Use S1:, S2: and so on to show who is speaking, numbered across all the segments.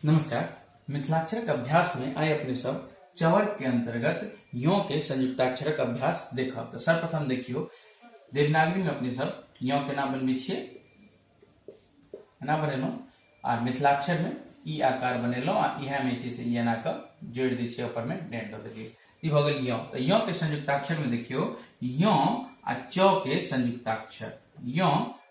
S1: नमस्कार। मिथिलाक्षरक अभ्यास में आइ अपने सब चवर के अंतर्गत यो के संयुक्ताक्षरक अभ्यास देखब। तो सर्वप्रथम देखियो देवनागरी में अपने सब यो के नाम बनबे छिए, एना बनेलो आ मिथिलाक्षर में ई आकार बनेलो आ इहा में से ई एना क जोड़ दै छिए, ऊपर में डेंट द देलिए। ई भ गेल यो। तो यो के संयुक्ताक्षर में देखियो यो आ च के संयुक्ताक्षर, यो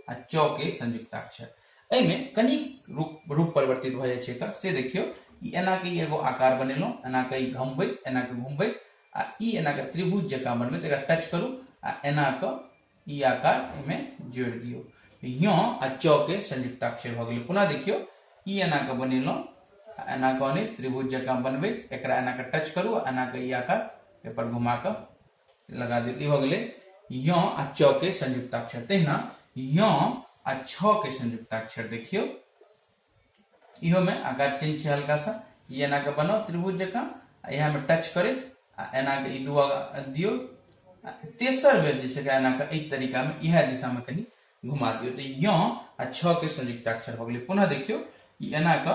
S1: आ च के संयुक्ताक्षर एमे कनी रूप परिवर्तित भ जाय छै का से देखियो। ई एना के एगो आकार बनेलो, एना के घुमबैत, एना के घुमबैत आ ई एना के त्रिभुज जका बनबैत, एकरा टच करू आ एना के ई आकार एमे जोड़ दियो। यो आ च के संयुक्ताक्षर भ गेल। पुनः देखियो ई एना के बनेलो, एना के ओने त्रिभुज जका बनबैत, एकरा एना के टच करू आ एना के ई आकार पेपर घुमा के लगा दियो। ई भ गेल यो आ च के संयुक्ताक्षर। तहिना यो आ छ के संयुक्ताक्षर देखियो, इहो में आकार चेंज छै हल्का सा। ये एना के बनो त्रिभुज जका, यहाँ में टच करे आ एना के ई दुआ दियो। तेसर बेर जे छै एना के एई तरीका में इहा दिशा में कनी घुमा दियो। तो यो आ छ के संयुक्ताक्षर भ गेलै। पुनः देखियो ई एना के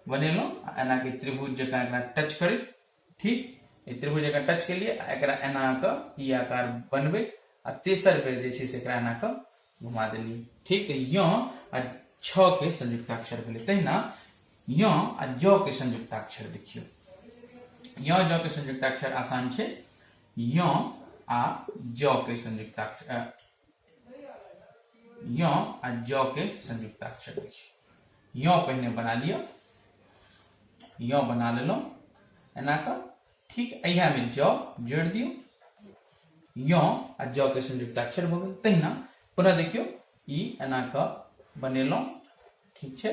S1: बनेलो आ एना के त्रिभुज जका एकरा टच करे, ठीक ई त्रिभुज जका टच के लिए एकरा एना के ई आकार बनबे आ तेसर बेर जे छै से एकरा एना के घुमा देलिए, ठीक है। यो आ छ के संयुक्ताक्षर भेलै। तहिना यो आ ज के संयुक्ताक्षर देखियो, यो ज के संयुक्ताक्षर आसान छै। यो आ ज के संयुक्ताक्षर, यो आ ज के संयुक्ताक्षर देखियो। यो पहले बना लियो, यो बना लेलो एना का, ठीक। अहिया में ज जोड़ दियो, यो आ ज के संयुक्ताक्षर भ गेल। तहिना पुनः देखियो ई एना का बनेलो, ठीक छै,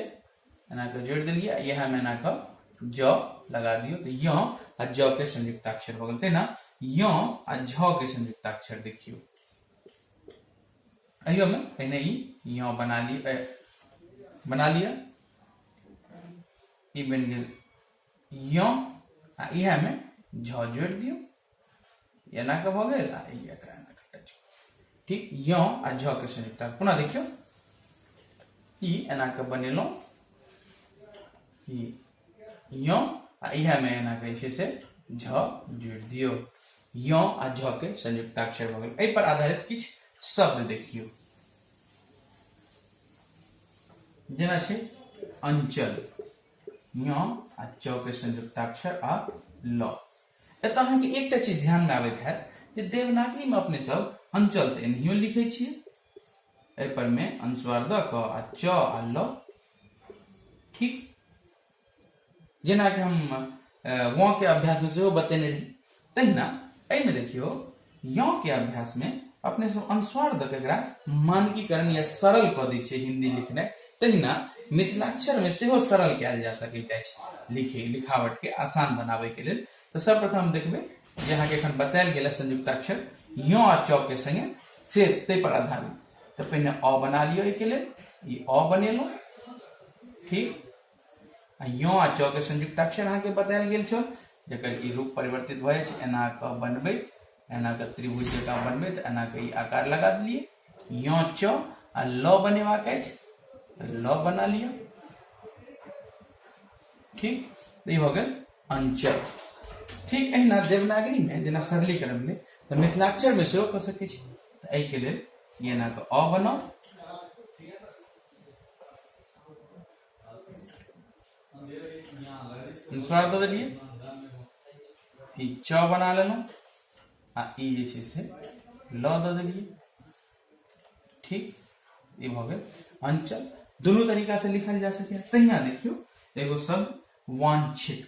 S1: एना के जोड़ दिलिए, यह में एना का ज लगा दियो। तो यो आ ज के संयुक्ताक्षर भ गेल। तहिना यो आ झ के संयुक्ताक्षर देखियो, अहियो में पहले ई यो बना लिया, ई बन गेल यो आ इहा में झ जोड़ दियो, एना के भ गेल आ ई एकरा एना के टच, ठीक। यो आ झ के संयुक्ताक्षर। पुनः देखियो ई एना के बनेलो, यो आ इहा में एना के छै से झ जोड़ दियो। यो आ झ के संयुक्ताक्षर भ गेल। एहि पर आधारित किछ शब्द देखियो, जेना छै अंचल, यो आ च के संयुक्ताक्षर आ ल। एतय अहाँ के एकटा चीज ध्यान में आबैत हैत जे देवनागरी में अपने सब अंचल त एनाहियो लिखै छियै, एहि पर में अनुस्वार द क आ च आ ल, ठीक। जेना कि हम व के अभ्यास में सेहो बतेने रही। तहिना एहि में देखियो यो के अभ्यास में अपने सब अनुस्वार द के एकरा मानकीकरण या सरल क दै छै हिंदी लिखनाइ। तहिना मिथिलाक्षर में सेहो सरल कयल जा सकैत अछि लिखावट के आसान बनाबे के लेल। तो सर्वप्रथम देखबे जे अहाँ के एखन बतायल गेल संयुक्ताक्षर यो आ च के संगे से तै पर आधारित। तो पहले अ बना लियो, एके लेल ई अ बनेलो, ठीक। आ यो आ च के संयुक्ताक्षर अहाँ के बतायल गेल छल, जकर की रूप परिवर्तित भ जाय छै, एना क बनबे, एना के त्रिभुज जका बनबे, तो एना के ई आकार लगा दिलिए। यो च आ ल बनेबाक अछि, ल बना लियो, ठीक। ई भ गेल अंचल, ठीक। एहिना देवनागरी में जेना सरलीकरण में तो मिथिलाक्षर में सेहो क सकै छी। एहि के लेल ई एना के अ बनाओ, अनुस्वार दे दिलिए, ई च बना लेलो आ ई जे छै से ल द देलिए, ठीक। ई भ गेल अंचल। दोनों तरीका से लिखल जा सके। तहिना देखियो एगो शब्द वांछित,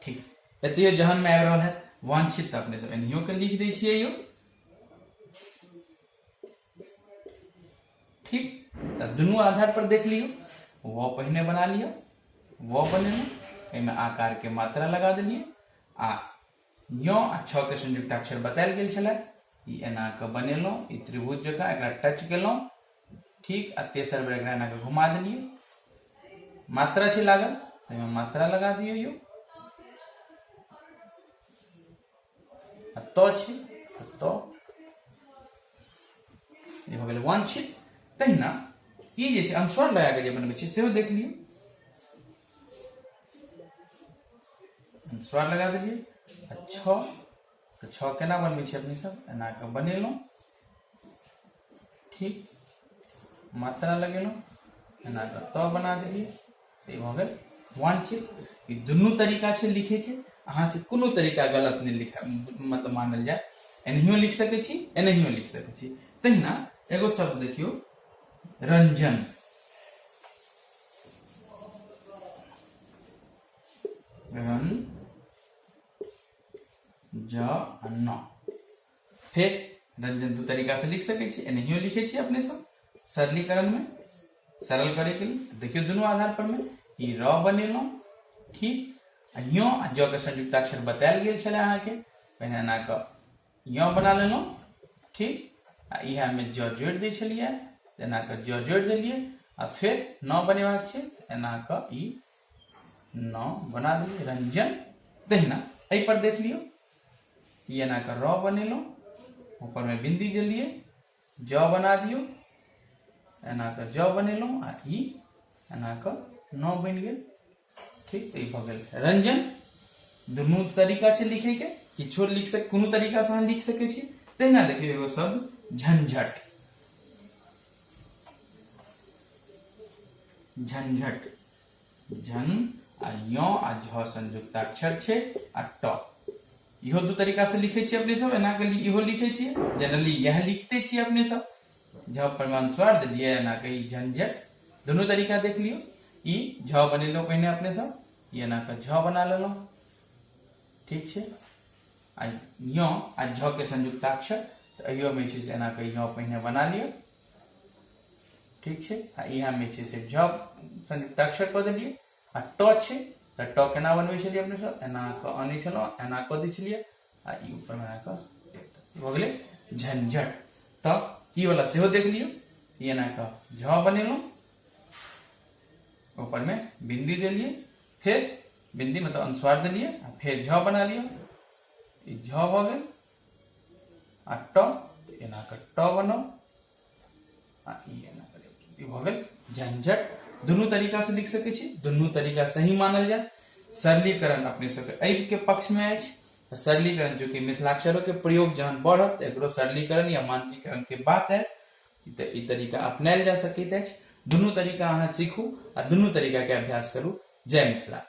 S1: ठीक। एतियो जहन में आबि रहल है वांछित, अपने सब एनियो के लिख दै छियै यो, ठीक। तो दुनू आधार पर देख लियो, वो पहले बना लियो, वो बनेलो, एमे आकार के मात्रा लगा देलिए आ यो आ छ के संयुक्ताक्षर बतायल गेल छलै, ई एना के बनेलो, ई त्रिभुज जका एकरा टच केलो, ठीक। आ तेसर बेर एकरा एना के घुमा देलिए, मात्रा छै लागल, एमे मात्रा लगा दियो यो, आ त छै त ई भ गेल वांछित। तहिना ई जे छै अनुस्वार लगा के जे बनबै छै सेहो देख लियौ। अनुस्वार लगा देलिए आ छ तो छ केना बनबै छै अपने सब एना के बनेलहुं, ठीक, मात्रा लगेलहुं, एना के त बना देलिए, ई भ गेल वांछित। ई दुनू तरीका छै लिखे के, अहाँ के कोनो तरीका गलत नहीं लिखा मतलब मानल जाए, एनहियो लिख सके छी एनहियो लिख सके छी। तहिना एगो शब्द देखियो रंजन, रंजन, फिर रंजन दो तरीका से लिख सके छी, एनहियो लिखे छी अपने सब सरलीकरण में, सरल करे के लिए। देखियो दोनों आधार पर में ई र बनेलहुं, ठीक, आ यो आ ज के संयुक्ताक्षर बतायल गेल छले अहाँ के, पहिने एना के यो बना लेलहुं, ठीक, आ इहा में ज जोड़ दै छलिए, एना के ज जोड़ देलिए, आ फिर न बनेबाक छै एना के ई न बना देलिए रंजन। तहिना एहि पर देख लियो, ई एना के र बनेलहुं, ऊपर में बिंदी देलिए, ज बना दियो, एना के ज बनेलहुं, आ ई एना के न बन गेल, ठीक, तो ई भ गेल रंजन। दुनू तरीका छै लिखे के, किछो लिख सक कोनो तरीका से अहाँ लिख सके छी। तहिना देखियो एगो शब्द झंझट, झंझट, झन आ यो आ झ संयुक्ताक्षर छै आ ट, इहो दो तरीका से लिखे छी अपने सब, एना के इहो लिखे छी, जनरली यह लिखते छी अपने सब, झ पर अनुस्वार देलिए, एना के ई झंझट। दोनों तरीका देख लियो, ई झ बनेलो पहिने अपने सब, ई एना के झ बना लेलो, ठीक छै, आ यो आ झ के संयुक्ताक्षर, तो अहियो में छै से एना के यो पहिने बना लियो, ठीक छै, आ इहा में छै से झ संयुक्ताक्षर क देलिए, आ ट छै तो ट केना बनबै छलिए अपने सब, एना क आनै छलो, एना क दै छलिए, आ ई ऊपर में एना क भ गेलै झंझट। तब ई वाला सेहो देख लियो, ई एना क झ बनेलो, ऊपर में बिंदी देलिए, फिर बिंदी मतलब अनुस्वार देलिए, फिर झ बना लियो, ई झ भ गेल, आ ट एना क ट बनाओ, आ ई एना क ई भ गेल झंझट। दोनों तरीका से लिख सके छी, दोनों तरीका सही मानल जाए। सरलीकरण अपने सबके ऐब के पक्ष में अछि। सरलीकरण जो कि मिथिलाक्षरों के प्रयोग जहन बढ़त एकरो सरलीकरण या मानकीकरण के बात है, ई तरीका अपनायल जा सकैत अछि। दुनू तरीका अहाँ सीखू आ दुनू तरीका के अभ्यास करू। जय मिथिला।